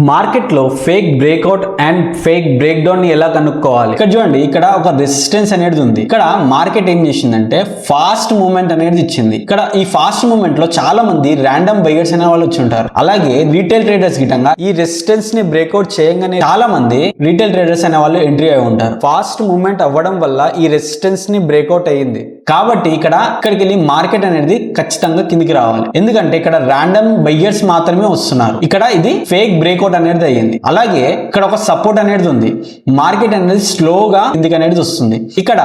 Market లో fake breakout and fake break down ని ఎలా కనుక్కోవాలి? ఇక్కడ చూడండి, ఇక్కడ ఒక రెసిస్టెన్స్ అనేది ఉంది. ఇక్కడ మార్కెట్ ఏం చేసిందంటే ఫాస్ట్ మూవ్మెంట్ అనేది ఇచ్చింది. ఇక్కడ ఈ ఫాస్ట్ మూవ్మెంట్ లో చాలా మంది ర్యాండమ్ బయర్స్ అనే వాళ్ళు వచ్చి ఉంటారు. అలాగే రీటైల్ ట్రేడర్స్ గిటంగా ఈ రెసిస్టెన్స్ ని బ్రేక్అవుట్ చేయగానే చాలా మంది రీటైల్ ట్రేడర్స్ అనే వాళ్ళు ఎంట్రీ అయి ఉంటారు. ఫాస్ట్ మూవ్మెంట్ అవ్వడం వల్ల ఈ రెసిస్టెన్స్ ని బ్రేక్అవుట్ అయ్యింది. కాబట్టి ఇక్కడికి వెళ్ళి మార్కెట్ అనేది ఖచ్చితంగా కిందికి రావాలి. ఎందుకంటే ఇక్కడ ర్యాండమ్ బయ్యర్స్ మాత్రమే వస్తున్నారు. ఇక్కడ ఇది ఫేక్ బ్రేక్అవుట్ అనేది అయ్యింది. అలాగే ఇక్కడ ఒక సపోర్ట్ అనేది ఉంది. మార్కెట్ అనేది స్లోగా కిందికి అనేది వస్తుంది. ఇక్కడ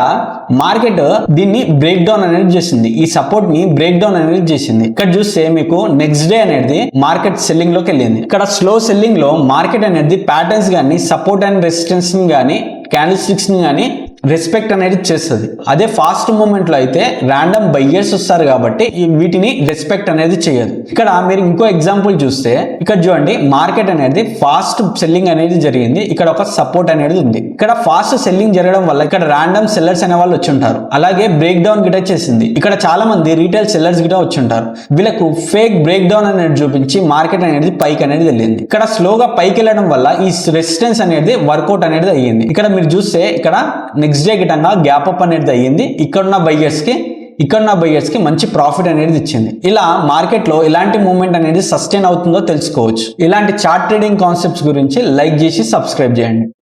మార్కెట్ దీన్ని బ్రేక్ డౌన్ అనేది చేసింది. ఈ సపోర్ట్ ని బ్రేక్ డౌన్ అనేది చేసింది. ఇక్కడ చూస్తే మీకు నెక్స్ట్ డే అనేది మార్కెట్ సెల్లింగ్ లోకి వెళ్ళింది. ఇక్కడ స్లో సెల్లింగ్ లో మార్కెట్ అనేది ప్యాటర్న్స్ గానీ సపోర్ట్ అండ్ రెసిస్టెన్స్ గానీ క్యాండిల్ స్టిక్స్ ని గానీ రెస్పెక్ట్ అనేది చేస్తుంది. అదే ఫాస్ట్ మూమెంట్ లో అయితే ర్యాండమ్ బయ్యర్స్ వస్తారు కాబట్టి వీటిని రెస్పెక్ట్ అనేది చేయదు. ఇక్కడ మీరు ఇంకో ఎగ్జాంపుల్ చూస్తే ఇక్కడ చూడండి, మార్కెట్ అనేది ఫాస్ట్ సెల్లింగ్ అనేది జరిగింది. ఇక్కడ ఒక సపోర్ట్ అనేది ఉంది. ఇక్కడ ఫాస్ట్ సెల్లింగ్ జరగడం వల్ల ఇక్కడ ర్యాండమ్ సెల్లర్స్ అనే వాళ్ళు వచ్చి ఉంటారు. అలాగే బ్రేక్ డౌన్ గిట చేసింది. ఇక్కడ చాలా మంది రీటైల్ సెల్లర్స్ గిట వచ్చి ఉంటారు. వీళ్ళకు ఫేక్ బ్రేక్ డౌన్ అనేది చూపించి మార్కెట్ అనేది పైకి అనేది వెళ్ళింది. ఇక్కడ స్లోగా పైకి వెళ్ళడం వల్ల ఈ రెసిస్టెన్స్ అనేది వర్కౌట్ అనేది అయ్యింది. ఇక్కడ మీరు చూస్తే ఇక్కడ నెక్స్ట్ డే గిటంగా గ్యాప్ అప్ అనేది అయ్యింది. ఇక్కడున్న బయ్యర్స్ కి మంచి ప్రాఫిట్ అనేది ఇచ్చింది. ఇలా మార్కెట్ లో ఇలాంటి మూవ్మెంట్ అనేది సస్టైన్ అవుతుందో తెలుసుకోవచ్చు. ఇలాంటి చార్ట్ ట్రేడింగ్ కాన్సెప్ట్స్ గురించి లైక్ చేసి సబ్స్క్రైబ్ చేయండి.